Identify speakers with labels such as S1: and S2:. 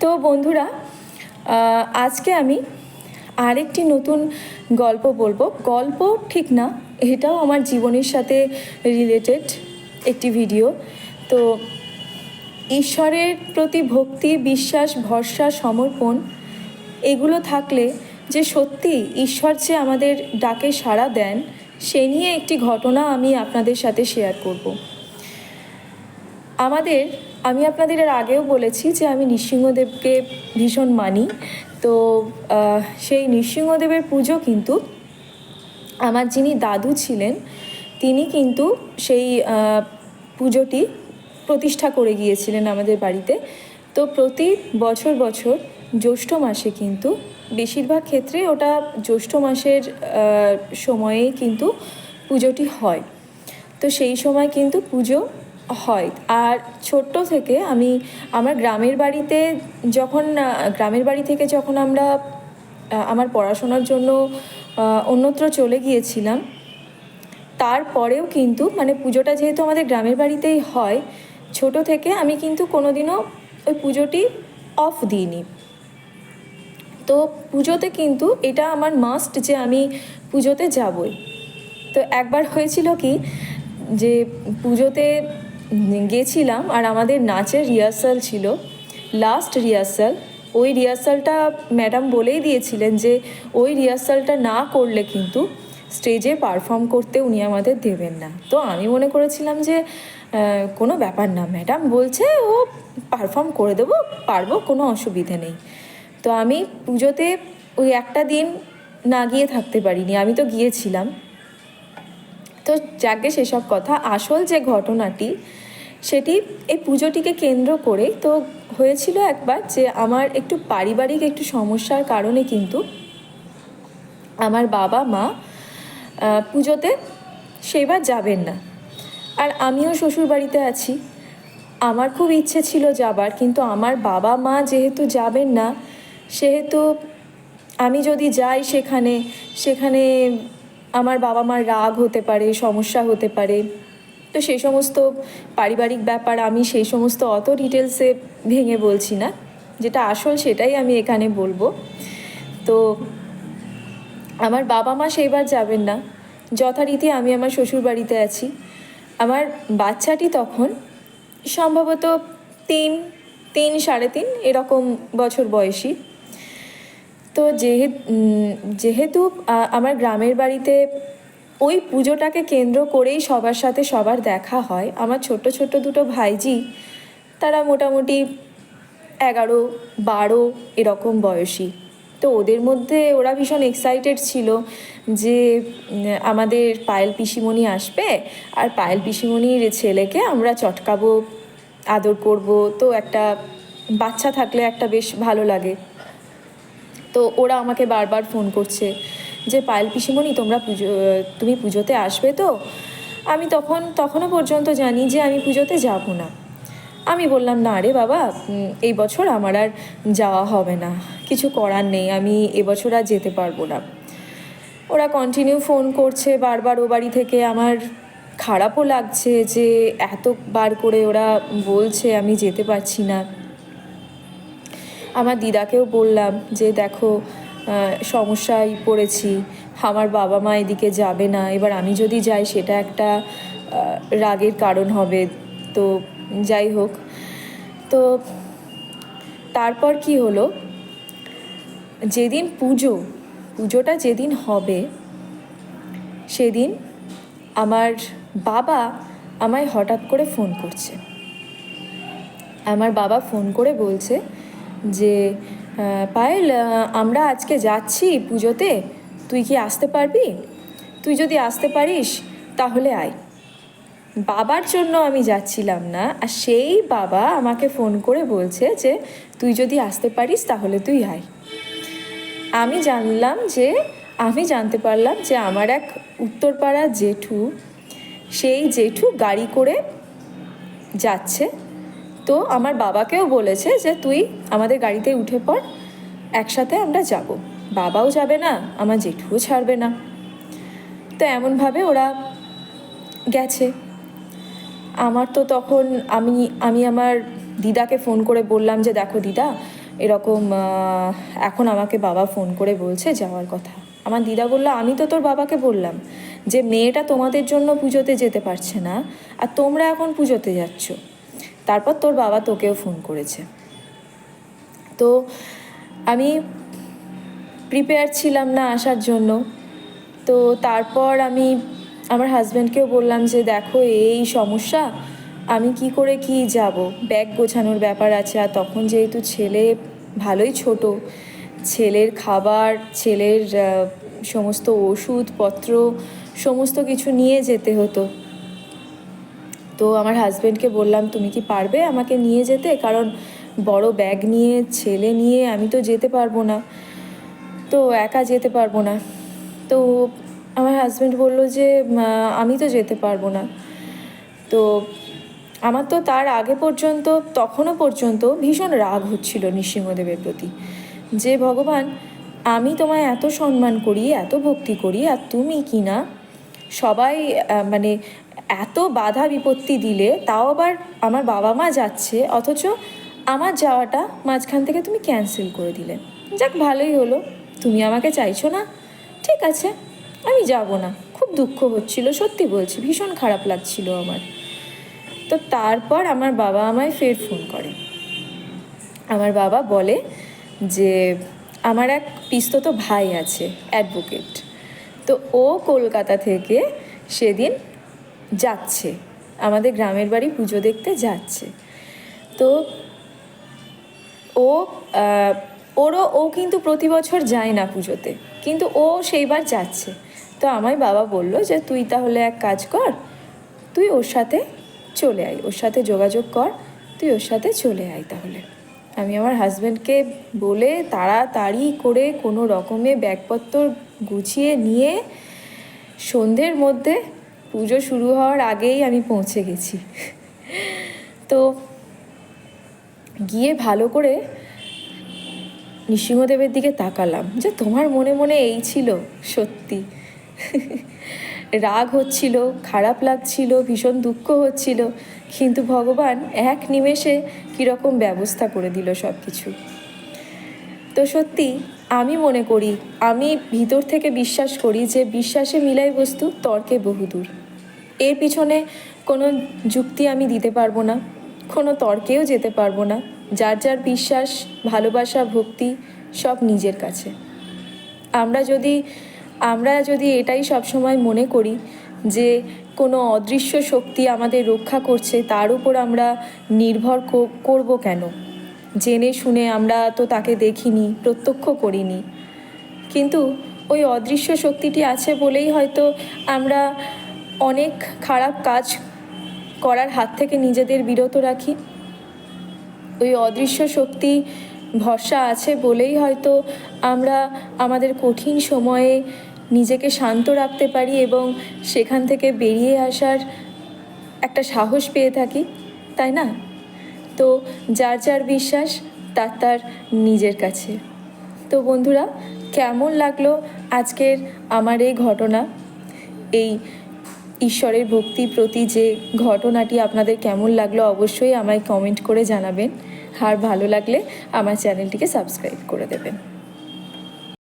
S1: তো বন্ধুরা, আজকে আমি আরেকটি নতুন গল্প বলবো। গল্প ঠিক না, এটাও আমার জীবনের সাথে রিলেটেড একটি ভিডিও। তো ঈশ্বরের প্রতি ভক্তি, বিশ্বাস, ভরসা, সমর্পণ এগুলো থাকলে যে সত্যি ঈশ্বর যে আমাদের ডাকে সাড়া দেন, সে নিয়ে একটি ঘটনা আমি আপনাদের সাথে শেয়ার করব। আমি আপনাদের এর আগেও বলেছি যে আমি নৃসিংহদেবকে ভীষণ মানি। তো সেই নৃসিংহদেবের পুজো কিন্তু আমার যিনি দাদু ছিলেন তিনি কিন্তু সেই পুজোটি প্রতিষ্ঠা করে গিয়েছিলেন আমাদের বাড়িতে। তো প্রতি বছর জ্যৈষ্ঠ মাসে কিন্তু বেশিরভাগ ক্ষেত্রে ওটা জ্যৈষ্ঠ মাসের সময়েই কিন্তু পুজোটি হয়। তো সেই সময় কিন্তু পুজো হয়। আর ছোট্ট থেকে আমার গ্রামের বাড়ি থেকে যখন আমরা আমার পড়াশোনার জন্য অন্যত্র চলে গিয়েছিলাম, তারপরেও কিন্তু পুজোটা যেহেতু আমাদের গ্রামের বাড়িতেই হয়, ছোট থেকে আমি কিন্তু কোনোদিনও ওই পুজোটি অফ দিইনি। তো পুজোতে কিন্তু এটা আমার মাস্ট যে আমি পুজোতে যাবই। তো একবার হয়েছিল কি, যে পুজোতে গেছিলাম আর আমাদের নাচের রিহার্সাল ছিল, লাস্ট রিহার্সাল। ওই রিহার্সালটা ম্যাডাম বলেই দিয়েছিলেন যে ওই রিহার্সালটা না করলে কিন্তু স্টেজে পারফর্ম করতে উনি আমাদের দেবেন না। তো আমি মনে করেছিলাম যে কোনো ব্যাপার না, ম্যাডাম বলছে ও পারফর্ম করে দেবো, পারবো, কোনো অসুবিধে নেই। তো আমি পুজোতে ওই একটা দিন না গিয়ে থাকতে পারিনি, আমি তো গিয়েছিলাম। তো যাকে সেসব কথা, আসল যে ঘটনাটি সেটি এই পুজোটিকে কেন্দ্র করে তো হয়েছিল একবার, যে আমার একটু পারিবারিক একটু সমস্যার কারণে কিন্তু আমার বাবা মা পুজোতে সেইবার যাবেন না। আর আমিও শ্বশুর বাড়িতে আছি, আমার খুব ইচ্ছে ছিল যাবার, কিন্তু আমার বাবা মা যেহেতু যাবেন না, সেহেতু আমি যদি যাই সেখানে আমার বাবা মার রাগ হতে পারে, সমস্যা হতে পারে। তো সেই সমস্ত পারিবারিক ব্যাপার আমি সেই সমস্ত অত ডিটেলসে ভেঙে বলছি না, যেটা আসল সেটাই আমি এখানে বলবো। তো আমার বাবা মা সেইবার যাবেন না, যথারীতি আমি আমার শ্বশুর বাড়িতে আছি। আমার বাচ্চাটি তখন সম্ভবত 3-3.5 এরকম বছর বয়সী। তো যেহেতু আমার গ্রামের বাড়িতে ওই পুজোটাকে কেন্দ্র করেই সবার সাথে সবার দেখা হয়, আমার ছোট্ট ছোট্ট দুটো ভাইজি, তারা মোটামুটি 11-12 এরকম বয়সী। তো ওদের মধ্যে ওরা ভীষণ এক্সাইটেড ছিল যে আমাদের পায়েল পিসিমণি আসবে, আর পায়েল পিসিমণির ছেলেকে আমরা চটকাবো, আদর করব। তো একটা বাচ্চা থাকলে একটা বেশ ভালো লাগে। তো ওরা আমাকে বারবার ফোন করছে যে পায়েল পিসিমণি তুমি পুজোতে আসবে তো? আমি তখনও পর্যন্ত জানি যে আমি পুজোতে যাব না। আমি বললাম, না রে বাবা, এই বছর আমার আর যাওয়া হবে না, কিছু করার নেই, আমি এবছর আর যেতে পারবো না। ওরা কন্টিনিউ ফোন করছে বারবার ও বাড়ি থেকে। আমার খারাপও লাগছে যে এতবার করে ওরা বলছে, আমি যেতে পারছি না। আমার দিদাকেও বললাম যে দেখো, সমস্যায় পড়েছি, আমার বাবা মা এদিকে যাবে না, এবার আমি যদি যাই সেটা একটা রাগের কারণ হবে। তো যাই হোক, তো তারপর কি হলো, যেদিন পুজোটা যেদিন হবে সেদিন আমার বাবা আমায় হঠাৎ করে ফোন করছে। আমার বাবা ফোন করে বলছে যে পায়েল, আমরা আজকে যাচ্ছি পুজোতে, তুই কি আসতে পারবি? তুই যদি আসতে পারিস তাহলে আয়। বাবার জন্য আমি যাচ্ছিলাম না, আর সেই বাবা আমাকে ফোন করে বলছে যে তুই যদি আসতে পারিস তাহলে তুই আয়। আমি জানতে পারলাম যে আমার এক উত্তরপাড়ার জেঠু, সেই জেঠু গাড়ি করে যাচ্ছে। তো আমার বাবাকেও বলেছে যে তুই আমাদের গাড়িতে উঠে পড়, একসাথে আমরা যাব। বাবাও যাবে না, আমার জেঠুও ছাড়বে না। তো এমনভাবে ওরা গেছে। আমার তো তখন আমি আমার দিদাকে ফোন করে বললাম যে দেখো দিদা, এরকম এখন আমাকে বাবা ফোন করে বলছে যাওয়ার কথা। আমার দিদা বললো, আমি তো তোর বাবাকে বললাম যে মেয়েটা তোমাদের জন্য পুজোতে যেতে পারছে না, আর তোমরা এখন পুজোতে যাচ্ছ। তারপর তোর বাবা তোকেও ফোন করেছে। তো আমি প্রিপেয়ার ছিলাম না আসার জন্য। তো তারপর আমি আমার হাজব্যান্ডকেও বললাম যে দেখো এই সমস্যা, আমি কি করে কি যাব, ব্যাগ গোছানোর ব্যাপার আছে। আর তখন যেহেতু ছেলে ভালোই ছোট, ছেলের খাবার, ছেলের সমস্ত ওষুধপত্র সমস্ত কিছু নিয়ে যেতে হতো। তো আমার হাজব্যান্ডকে বললাম তুমি কি পারবে আমাকে নিয়ে যেতে, কারণ বড় ব্যাগ নিয়ে ছেলে নিয়ে আমি তো যেতে পারবো না, তো একা যেতে পারবো না। তো আমার হাজব্যান্ড বলল যে আমি তো যেতে পারবো না। তো আমার তো তার আগে পর্যন্ত, তখনও পর্যন্ত ভীষণ রাগ হচ্ছিল নৃসিংহদেবের প্রতি, যে ভগবান, আমি তোমায় এত সম্মান করি, এত ভক্তি করি, আর তুমি কি না সবাই মানে এত বাধা বিপত্তি দিলে, তাও আবার আমার বাবা মা যাচ্ছে, অথচ আমার যাওয়াটা মাঝখান থেকে তুমি ক্যান্সেল করে দিলে। যাক, ভালোই হলো, তুমি আমাকে চাইছো না, ঠিক আছে, আমি যাব না। খুব দুঃখ হচ্ছিল, সত্যি বলছি, ভীষণ খারাপ লাগছিল আমার। তো তারপর আমার বাবা আমায় ফের ফোন করে। আমার বাবা বলে যে আমার এক পিস্তত ভাই আছে, অ্যাডভোকেট, তো ও কলকাতা থেকে সেদিন যাচ্ছে, আমাদের গ্রামের বাড়ি পুজো দেখতে যাচ্ছে। তো ও কিন্তু প্রতি বছর যায় না পুজোতে, কিন্তু ও সেইবার যাচ্ছে। তো আমায় বাবা বলল যে তুই তাহলে এক কাজ কর, তুই ওর সাথে চলে আয়, ওর সাথে যোগাযোগ কর, তুই ওর সাথে চলে আয় তাহলে। আমি আমার হাজব্যান্ডকে বলে তাড়াতাড়ি করে কোনো রকমে ব্যাগপত্র গুছিয়ে নিয়ে সন্ধ্যের মধ্যে, পুজো শুরু হওয়ার আগেই আমি পৌঁছে গেছি। তো গিয়ে ভালো করে নৃসিংহদেবের দিকে তাকালাম, যে তোমার মনে মনে এই ছিল, সত্যি রাগ হচ্ছিল, খারাপ লাগছিল, ভীষণ দুঃখ হচ্ছিল, কিন্তু ভগবান এক নিমেষে কীরকম ব্যবস্থা করে দিল সব কিছু। তো সত্যি আমি মনে করি, আমি ভিতর থেকে বিশ্বাস করি যে বিশ্বাসে মিলাই বস্তু, তর্কে বহুদূর। এর পিছনে কোনো যুক্তি আমি দিতে পারবো না, কোনো তর্কেও যেতে পারবো না। যার যার বিশ্বাস, ভালোবাসা, ভক্তি সব নিজের কাছে। আমরা যদি এটাই সবসময় মনে করি যে কোনো অদৃশ্য শক্তি আমাদের রক্ষা করছে, তার উপর আমরা নির্ভর করব কেন? জেনে শুনে আমরা তো তাকে দেখিনি, প্রত্যক্ষ করিনি, কিন্তু ওই অদৃশ্য শক্তিটি আছে বলেই হয়তো আমরা অনেক খারাপ কাজ করার হাত থেকে নিজেদের বিরত রাখি। ওই অদৃশ্য শক্তি ভরসা আছে বলেই হয়তো আমরা আমাদের কঠিন সময়ে নিজেকে শান্ত রাখতে পারি এবং সেখান থেকে বেরিয়ে আসার একটা সাহস পেয়ে থাকি, তাই না? তো যার যার বিশ্বাস তার নিজের কাছে। তো বন্ধুরা, কেমন লাগলো আজকের আমার এই ঘটনা, এই ঈশ্বরের ভক্তির প্রতি যে ঘটনাটি আপনাদের কেমন লাগলো অবশ্যই আমায় কমেন্ট করে জানাবেন, আর ভালো লাগলে আমার চ্যানেলটিকে সাবস্ক্রাইব করে দেবেন।